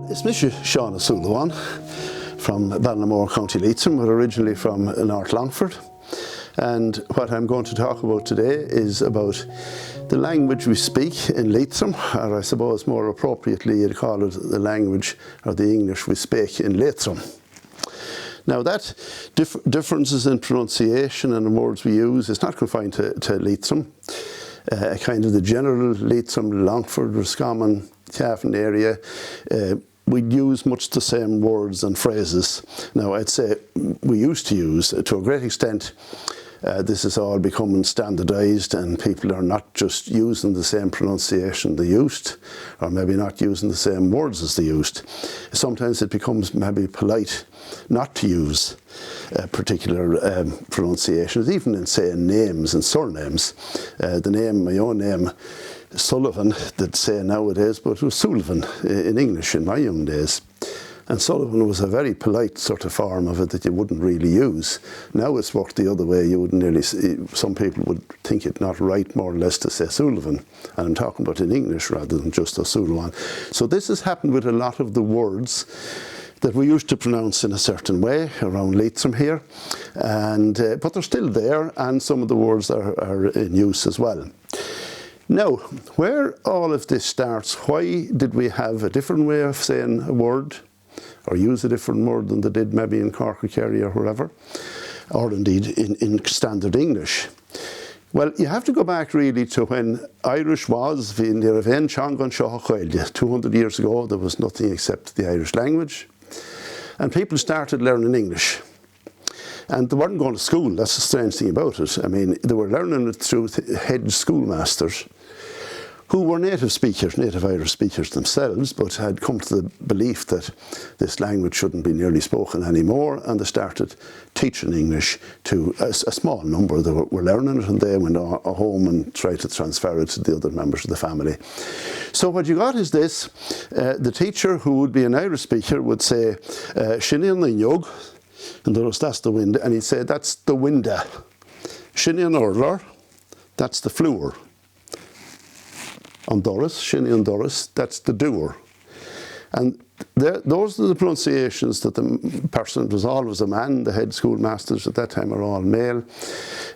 It's Mr. Seán O Súilleabháin from Ballinamore, County Leitrim, but originally from North Longford. And what I'm going to talk about today is about the language we speak in Leitrim, or I suppose more appropriately you'd call it the language or the English we speak in Leitrim. Now that differences in pronunciation and the words we use is not confined to Leitrim. Kind of the general Leitrim, Longford, Roscommon, Cavan area, we'd use much the same words and phrases. Now I'd say we used to use, to a great extent, this is all becoming standardised and people are not just using the same pronunciation they used, or maybe not using the same words as they used. Sometimes it becomes maybe polite not to use particular pronunciations, even in saying names and surnames. My own name, Sullivan, they'd say nowadays, but it was Sullivan in English in my young days. And Sullivan was a very polite sort of form of it that you wouldn't really use. Now it's worked the other way. You wouldn't really some people would think it not right, more or less, to say Sullivan. And I'm talking about in English rather than just O Súilleabháin. So this has happened with a lot of the words that we used to pronounce in a certain way around Leitrim here. And, but they're still there, and some of the words are in use as well. Now, where all of this starts, why did we have a different way of saying a word, or use a different word than they did maybe in Cork or Kerry or wherever, or indeed in standard English? Well, you have to go back really to when Irish was, 200 years ago, there was nothing except the Irish language, and people started learning English. And they weren't going to school, that's the strange thing about it. I mean, they were learning it through head schoolmasters who were native speakers, native Irish speakers themselves, but had come to the belief that this language shouldn't be nearly spoken anymore, and they started teaching English to a small number that were learning it, and they went home and tried to transfer it to the other members of the family. So what you got is this: the teacher, who would be an Irish speaker, would say, Shinian Yog, and that's the wind, and he'd say, that's the winda. Shinian Orlar, that's the floor. On Doris, Shinny and Doris, that's the doer. And those are the pronunciations that the person, it was always a man, the head schoolmasters at that time are all male.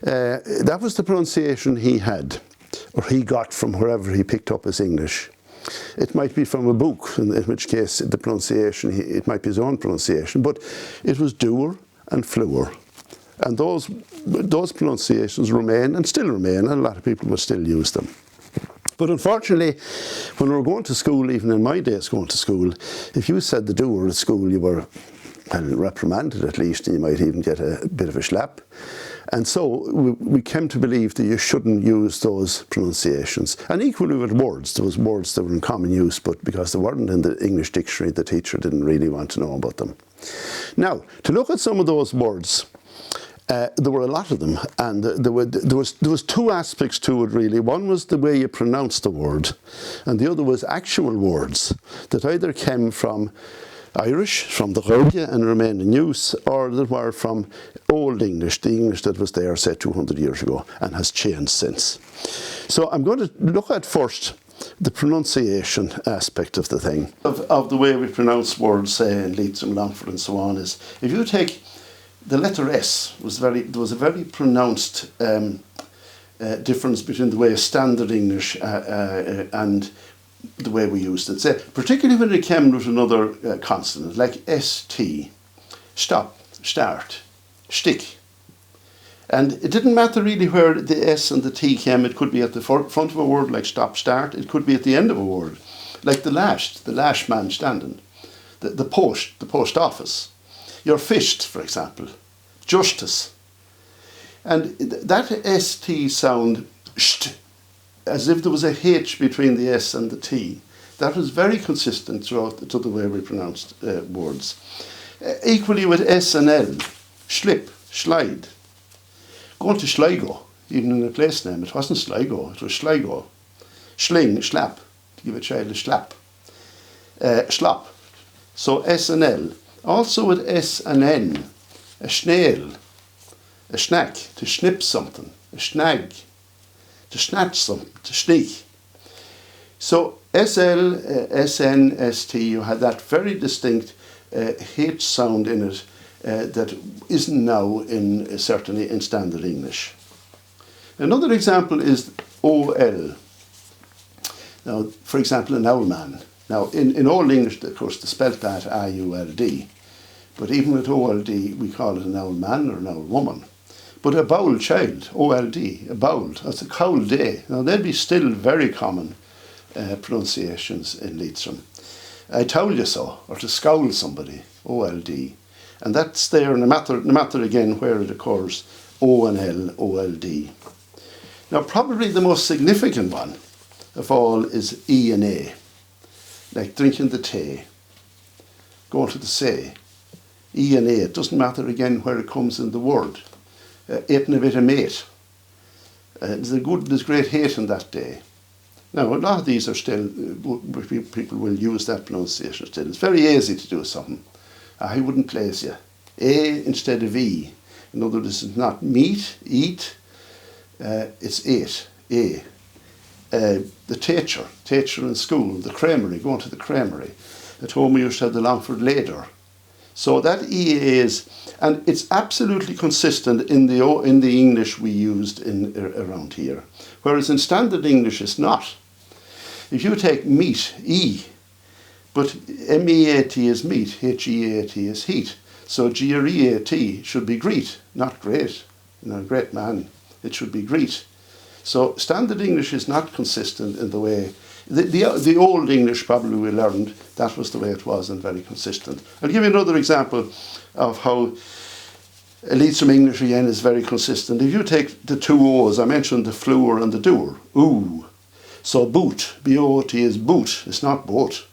That was the pronunciation he had, or he got from wherever he picked up his English. It might be from a book, in which case the pronunciation, it might be his own pronunciation, but it was doer and floor. And those pronunciations remain, and still remain, and a lot of people will still use them. But unfortunately, when we were going to school, even in my days going to school, if you said the doer at school, you were, well, reprimanded at least, and you might even get a bit of a slap. And so we came to believe that you shouldn't use those pronunciations. And equally with words, there was words that were in common use, but because they weren't in the English dictionary, the teacher didn't really want to know about them. Now, to look at some of those words, there were a lot of them, and there was two aspects to it really. One was the way you pronounced the word, and the other was actual words that either came from Irish, from the Gaeilge, and remained in use, or that were from Old English, the English that was there, say, 200 years ago, and has changed since. So I'm going to look at first the pronunciation aspect of the thing. Of the way we pronounce words, say, in Leitrim, Longford and so on, is if you take the letter S, there was a very pronounced difference between the way standard English and the way we used it. Say, particularly when it came with another consonant, like ST, stop, start, stick. And it didn't matter really where the S and the T came. It could be at the front of a word, like stop, start. It could be at the end of a word, like the lash man standing, the post office. Your fist, for example, justice. And that ST sound, st, as if there was a H between the S and the T, that was very consistent throughout to the way we pronounced words. Equally with S and L, slip, slide. Going to Sligo, even in a place name, it wasn't Sligo, it was Sligo. Sling, slap, to give a child a slap. Slop. So S and L. Also with S and N, a snail, a snack, to snip something, a snag, to snatch something, to sneak. So SL, SN, ST, you had that very distinct H sound in it that isn't now in certainly in standard English. Another example is OL. Now, for example, an owl man. Now, in Old English, of course, they spelt that I-U-L-D. But even with OLD, we call it an owl man or an owl woman. But a bowel child, OLD, a bowel, that's a cowl day. Now, they'd be still very common pronunciations in Leitrim. I told you so, or to scowl somebody, OLD. And that's there no matter again where it occurs, O and L, OLD. Now, probably the most significant one of all is E and A, like drinking the tea, going to the say. E and A, it doesn't matter again where it comes in the word. Eating a bit of mate. There's great hate in that day. Now, a lot of these are still, people will use that pronunciation still. It's very easy to do something. I wouldn't place you. A instead of E. In other words, it's not meat, eat, it's ate, A. The teacher in school, the creamery, going to the creamery. At home we used to have the Longford Lader. So that EA is, and it's absolutely consistent in the English we used around here. Whereas in standard English it's not. If you take meat, E, but M-E-A-T is meat, H-E-A-T is heat. So G-R-E-A-T should be greet, not great. You know, great man, it should be greet. So standard English is not consistent in the way, the Old English probably we learned, that was the way it was and very consistent. I'll give you another example of how Leitrim English again is very consistent. If you take the two O's, I mentioned the floor and the doer, ooh. So boot, B-O-T is boot, it's not boat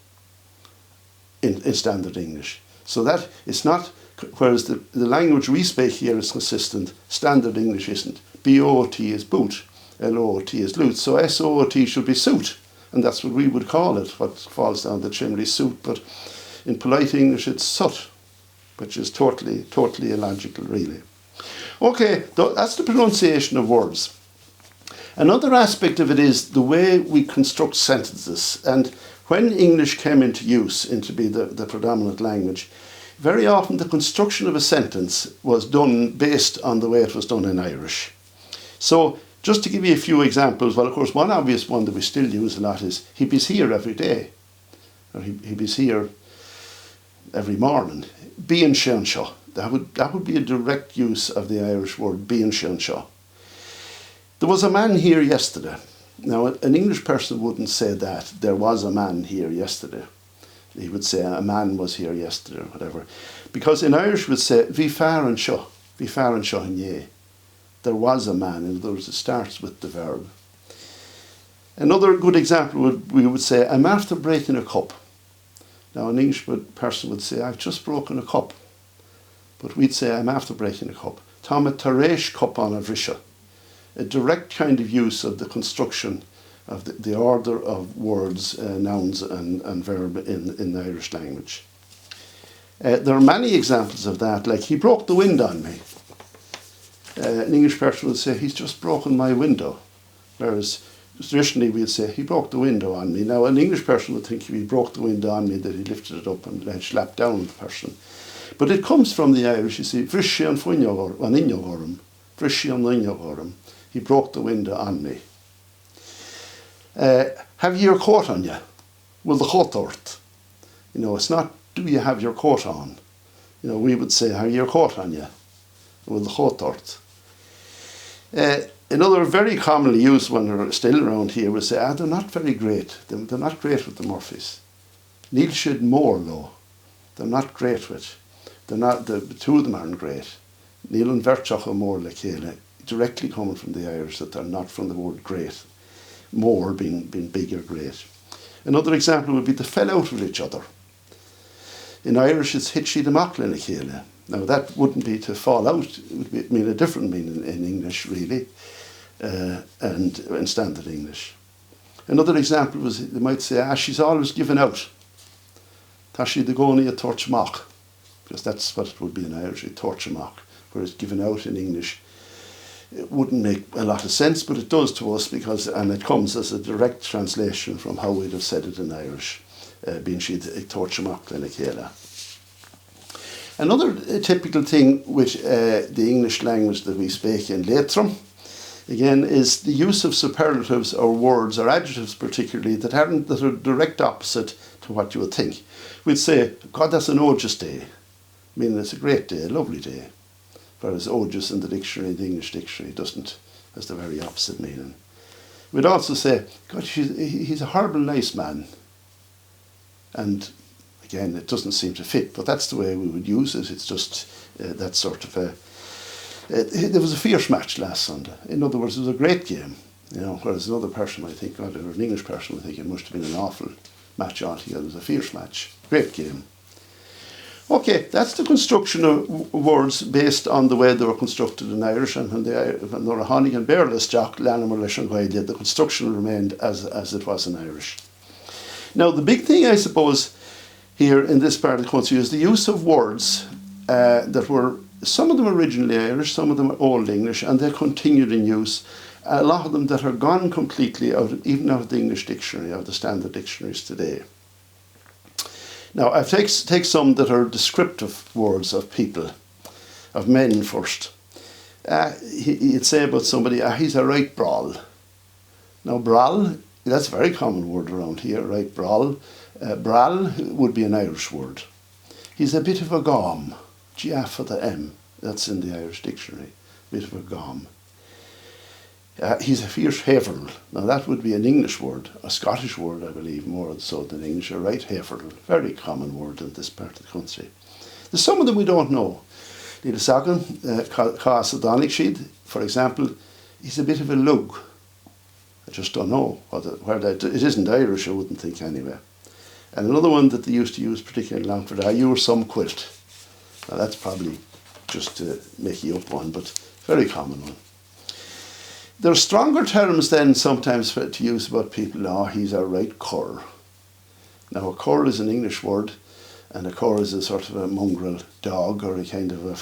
in standard English. So that it's not, whereas the language we speak here is consistent, standard English isn't. B-O-T is boot, L-O-T is loot. So S-O-O-T should be suit, and that's what we would call it, what falls down the chimney, suit. But in polite English it's soot, which is totally illogical really. Okay, that's the pronunciation of words. Another aspect of it is the way we construct sentences. And when English came into use, into be the predominant language, very often the construction of a sentence was done based on the way it was done in Irish. So just to give you a few examples, well, of course, one obvious one that we still use a lot is he be's here every day, or he be's here every morning. Be in Seán seo. That would be a direct use of the Irish word be in Seán seo. There was a man here yesterday. Now, an English person wouldn't say that. There was a man here yesterday. He would say a man was here yesterday or whatever. Because in Irish we would say bhí fear anseo inné. There was a man. In other words, it starts with the verb. Another good example we would say I'm after breaking a cup. Now, an English person would say I've just broken a cup. But we'd say I'm after breaking a cup. Tá me tar éis cup an a bhrisise. A direct kind of use of the construction of the order of words, nouns and verb in the Irish language. There are many examples of that, like he broke the window on me. An English person would say he's just broken my window, whereas traditionally we'd say he broke the window on me. Now an English person would think if he broke the window on me that he lifted it up and then slapped down the person. But it comes from the Irish, you see, bhrisí an fuinneog an inneog orm, bhrisí an inneog orm. He broke the window on me. Have you your coat on you? Well, the coat ort. You know, it's not, do you have your coat on? You know, we would say, have you your coat on you? Well, the coat ort. Another very commonly used one, they're still around here, would say, they're not very great. They're not great with the Murphys. Níl siad mór though. They're not great with. They're not, the two of them aren't great. Níl an bhirteach ó mór le chéile. Directly coming from the Irish, that they're not from the word great. More being big or great. Another example would be to fell out with each other. In Irish it's hit siad amach le chéile. Now that wouldn't be to fall out, it would mean a different meaning in English really, and in standard English. Another example was, they might say, she's always given out. Tá siad a gcónaí a torch amach, because that's what it would be in Irish, a torch amach, whereas given out in English it wouldn't make a lot of sense, but it does to us because, and it comes as a direct translation from how we'd have said it in Irish, being she'd torchimach Glenakela. Another typical thing with the English language that we speak in Leitrim, again, is the use of superlatives or words or adjectives particularly that are direct opposite to what you would think. We'd say, God, that's an gorgeous day, meaning it's a great day, a lovely day. Whereas odious in the dictionary, the English dictionary, has the very opposite meaning. We'd also say, God, he's a horrible nice man. And again, it doesn't seem to fit, but that's the way we would use it. It's just that sort of a... there was a fierce match last Sunday. In other words, it was a great game. Whereas another person might think, God, or an English person would think it must have been an awful match altogether. It was a fierce match. Great game. Okay, that's the construction of words based on the way they were constructed in Irish, and when they were Honig and Bearless Jock, Lanham or Leishan, the construction remained as it was in Irish. Now, the big thing, I suppose, here in this part of the country is the use of words that were, some of them originally Irish, some of them Old English, and they continued in use. A lot of them that are gone completely even out of the English dictionary, out of the standard dictionaries today. Now, I take some that are descriptive words of people, of men first. You'd say about somebody, he's a right brawl. Now, brawl, that's a very common word around here, right brawl. Bral would be an Irish word. He's a bit of a gom, G for the M, that's in the Irish dictionary, bit of a gom. He's a fierce haverl. Now that would be an English word, a Scottish word, I believe, more so than English. A right haverl, very common word in this part of the country. There's some of them we don't know. Níl sagan, Cas O'Donoghue, for example, he's a bit of a lug. I just don't know where that. It isn't Irish, I wouldn't think anyway. And another one that they used to use particularly in Longford, you were some quilt. Now that's probably just to make you up one, but very common one. There are stronger terms then sometimes to use about people. He's a right cur. Now a cur is an English word, and a cur is a sort of a mongrel dog or a kind of a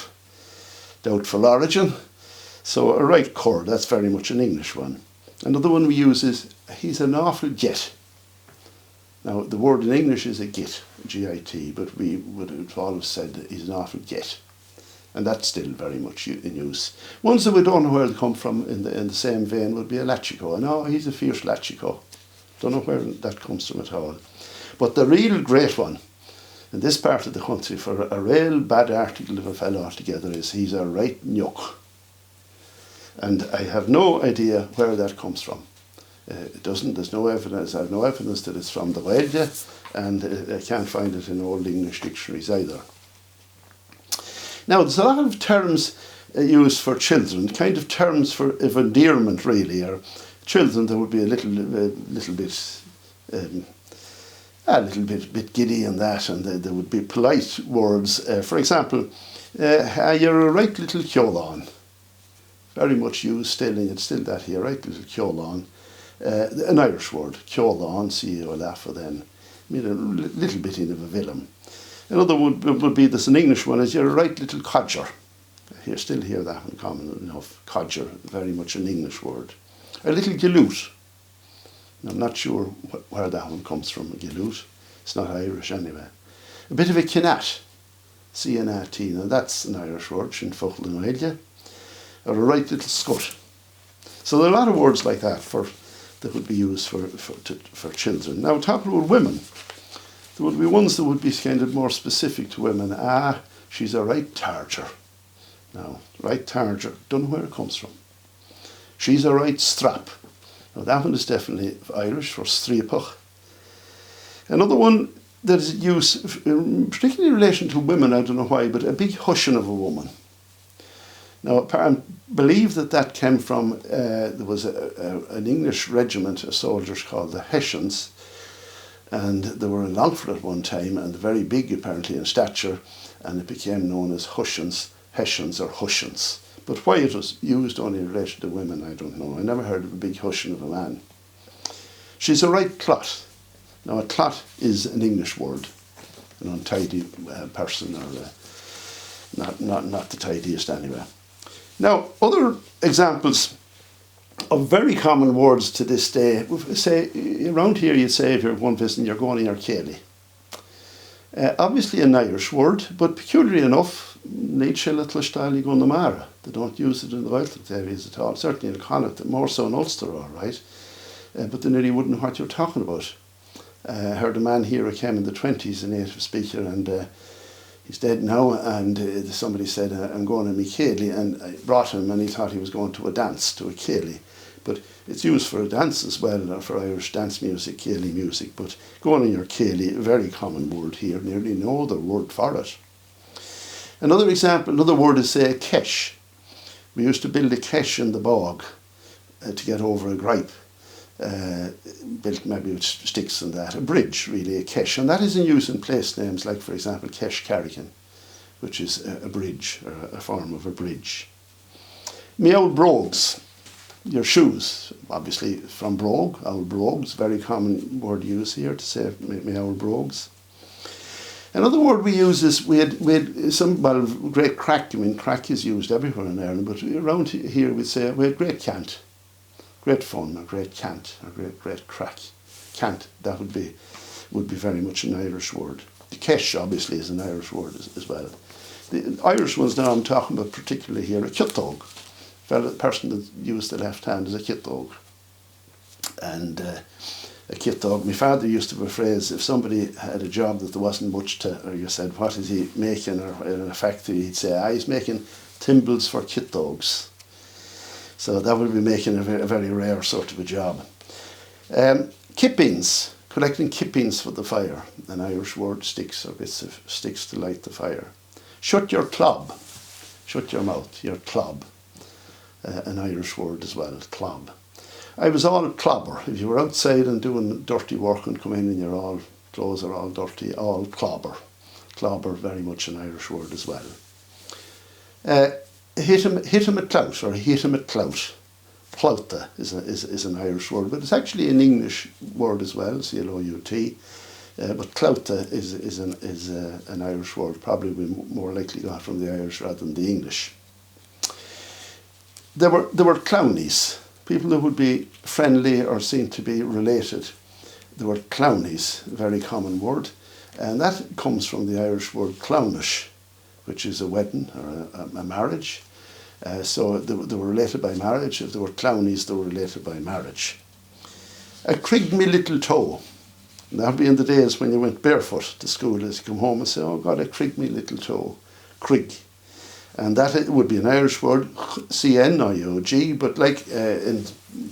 doubtful origin. So a right cur, that's very much an English one. Another one we use is, he's an awful git. Now the word in English is a git, G-I-T, but we would have always said that he's an awful git. And that's still very much in use. Ones that we don't know where they come from in the same vein would be a lachico. And he's a fierce lachico. Don't know where that comes from at all. But the real great one in this part of the country for a real bad article of a fellow altogether is, he's a right nuck. And I have no idea where that comes from. There's no evidence. I have no evidence that it's from the Gaeilge, and I can't find it in Old English dictionaries either. Now, there's a lot of terms used for children, kind of terms of endearment, really, or children that would be a little bit giddy and that, and there would be polite words. For example, you're a right little ceolán. Very much used still, and it's still that here, right little ceolán. An Irish word, ceolán, C-E-O-L-A, then, I mean, a little bit in of a villain. Another would be, there's an English one, is you're a right little codger. You still hear that one common enough, codger, very much an English word. A little galoot. I'm not sure where that one comes from, a galoot. It's not Irish anyway. A bit of a kinat, C-N-A-T, now that's an Irish word, sin fochel in Gaeilge. Or a right little scut. So there are a lot of words like that that would be used for children. Now, talking about women, there would be ones that would be kind of more specific to women. She's a right targer. Now, right targer, don't know where it comes from. She's a right strap. Now, that one is definitely Irish for striapach. Another one that is used, particularly in relation to women, I don't know why, but a big hushing of a woman. Now, I believe that came from, there was an English regiment of soldiers called the Hessians, and they were in Longford at one time, and very big apparently in stature, and it became known as Hessians or Hussians. But why it was used only in relation to women, I don't know. I never heard of a big hushing of a man. She's a right clot. Now, a clot is an English word, an untidy person, or not the tidiest anyway. Now, other examples of very common words to this day, say, around here you'd say if you're going visiting, you're going in your céilí. Obviously an Irish word, but peculiarly enough, Nietzsche little style go Mara. They don't use it in the Gaeltacht areas at all. Certainly in Connacht, more so in Ulster, all right. But they nearly wouldn't know what you're talking about. I heard a man here who came in the 20s, a native speaker, and he's dead now, and somebody said, I'm going to my céilí, and I brought him, and he thought he was going to a dance, to a céilí. But it's used for a dance as well, or for Irish dance music, céilí music, but going in your céilí, a very common word here, nearly no other word for it. Another example, another word is, say, a kesh. We used to build a kesh in the bog to get over a gripe. Built maybe with sticks and that. A bridge, really, a kesh. And that is in use in place names like, for example, Kesh Carrigan, which is a bridge, or a form of a bridge. Me old brogues, your shoes, obviously from brogue, old brogues, very common word used here to say me old brogues. Another word we use is, we had some, well, great crack. I mean, crack is used everywhere in Ireland, but around here we'd say we had great cant. Great fun, or great cant, or great crack. Cant, that would be very much an Irish word. The kesh, obviously, is an Irish word as well. The Irish ones now I'm talking about particularly here, a kitdog. The person that used the left hand is a kitdog. And a kitdog, my father used to have a phrase, if somebody had a job that there wasn't much to, or you said, what is he making, or in a factory, he'd say, he's making thimbles for kitdogs. So that would be making a very rare sort of a job. Kippings, collecting kippings for the fire. An Irish word, sticks or bits of sticks to light the fire. Shut your clob, shut your mouth, your clob. An Irish word as well, clob. I was all clobber. If you were outside and doing dirty work and come in and your clothes are all dirty, all clobber. Clobber, very much an Irish word as well. Hit him at clout, or hit him at clout. Clouta is an Irish word, but it's actually an English word as well, C-L-O-U-T. But clouta is an Irish word, probably more likely got from the Irish rather than the English. There were clownies, people who would be friendly or seem to be related. There were clownies, a very common word, and that comes from the Irish word clownish, which is a wedding or a marriage. So they were related by marriage. If they were clownies, they were related by marriage. A crig me little toe. And that would be in the days when you went barefoot to school, as you come home and say, oh God, I crig me little toe. Crig. And that would be an Irish word, C-N-I-O-G, but like in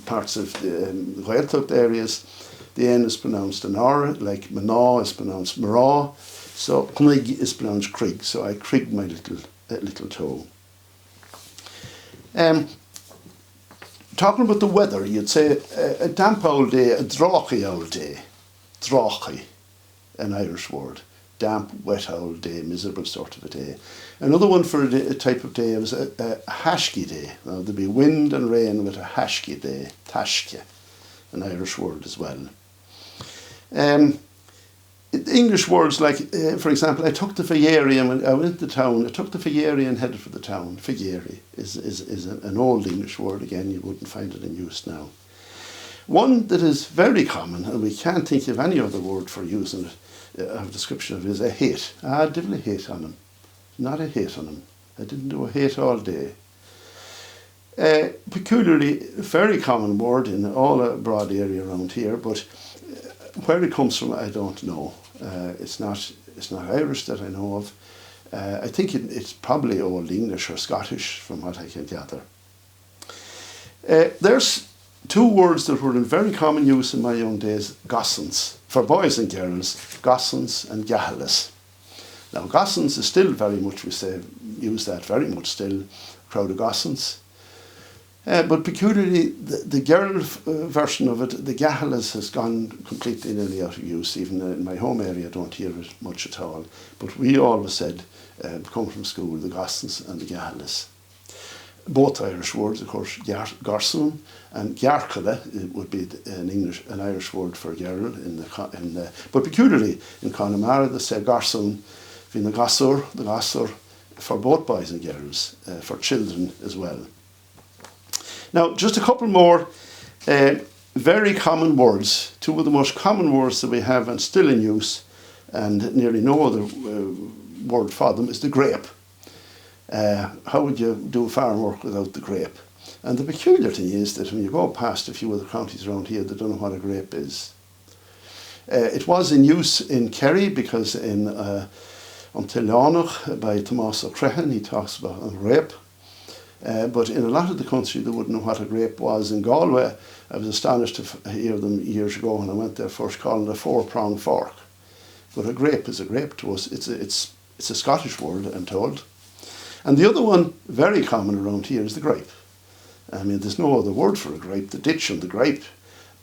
parts of the Gaeltacht areas, the N is pronounced an R, like Manaw is pronounced Mara, so Cnig is pronounced Crig, so I crig my little toe. Talking about the weather, you'd say a damp old day, a draughty old day. Draughty, an Irish word. Damp, wet old day, miserable sort of a day. Another one for a type of day was a hashky day. Now, there'd be wind and rain with a hashky day, tashke, an Irish word as well. English words like, for example, I took the Figeri and when I went to town, I took the Figeri and headed for the town. Figeri is an old English word, again, you wouldn't find it in use now. One that is very common, and we can't think of any other word for using it, a description of it, is a hate. Divil a hate on him. Not a hate on him. I didn't do a hate all day. Peculiarly, a very common word in all a broad area around here, but where it comes from, I don't know. It's not Irish that I know of. I think it's probably Old English or Scottish, from what I can gather. There's two words that were in very common use in my young days, gossans. For boys and girls, gossans and gahalas. Now, gossans is still very much, use that very much still, crowd of gossans. But peculiarly, the girl version of it, the gahalas, has gone completely nearly out of use. Even in my home area, I don't hear it much at all. But we always said, come from school, the gossans and the gahalas. Both Irish words, of course, garson and garchala would be an Irish word for girl. But peculiarly in Connemara, they say garson, the gossor, for both boys and girls, for children as well. Now, just a couple more very common words. Two of the most common words that we have and still in use, and nearly no other word for them, is the grape. How would you do farm work without the grape? And the peculiar thing is that when you go past a few other counties around here, they don't know what a grape is. It was in use in Kerry because in Until Lánach by Tomás O'Crehon, he talks about a grape. But in a lot of the country, they wouldn't know what a grape was. In Galway, I was astonished to hear them years ago when I went there first, calling it a four-pronged fork. But a grape is a grape to us. It's a Scottish word, I'm told. And the other one, very common around here, is the grape. I mean, there's no other word for a grape, the ditch and the grape.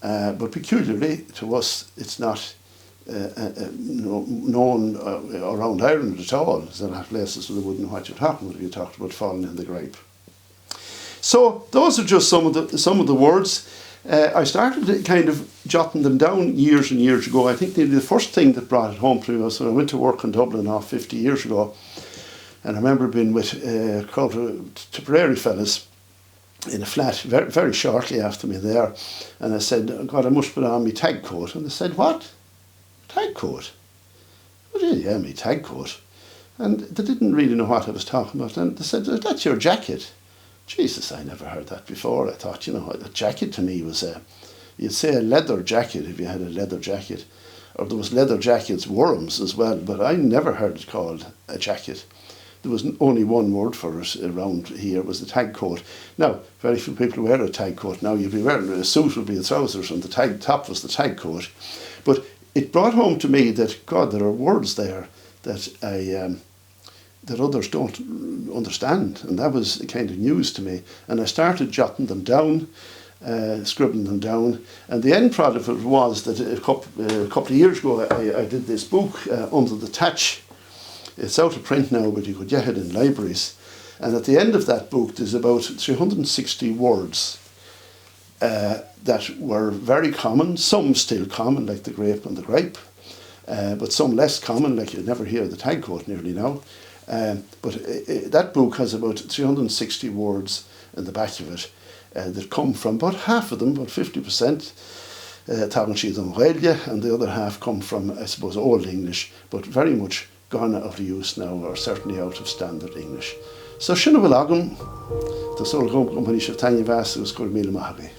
But peculiarly to us, it's not known around Ireland at all. There's a lot of places where they wouldn't know what you're talking about if you talked about falling in the grape. So those are just some of the words. I started kind of jotting them down years and years ago. I think the first thing that brought it home to me was when I went to work in Dublin 50 years ago. And I remember being with a crowd of Tipperary fellas in a flat very, very shortly after me there. And I said, oh God, I must put on my tag coat. And they said, what? Tag coat? Oh, yeah, my tag coat. And they didn't really know what I was talking about. And they said, that's your jacket. Jesus, I never heard that before. I thought, a jacket to me was you'd say a leather jacket if you had a leather jacket. Or there was leather jackets, worms as well, but I never heard it called a jacket. There was only one word for it around here, was the tag coat. Now, very few people wear a tag coat now. You'd be wearing a suit, would be the trousers, and the tag top was the tag coat. But it brought home to me that, God, there are words there that that others don't understand, and that was kind of news to me. And I started jotting them down, scribbling them down, and the end product of it was that a couple of years ago I did this book, Under the Thatch. It's out of print now, but you could get it in libraries. And at the end of that book, there's about 360 words that were very common, some still common, like the grape and the gripe, but some less common, like you never hear the tag coat nearly now. But that book has about 360 words in the back of it that come from about half of them, about 50%, Tabanshid and Gaeilge, and the other half come from, I suppose, Old English, but very much gone out of use now, or certainly out of standard English. So, Sinna bhfuil agam, tá sól go company sibh taine bheas agus gur míle maithagaí.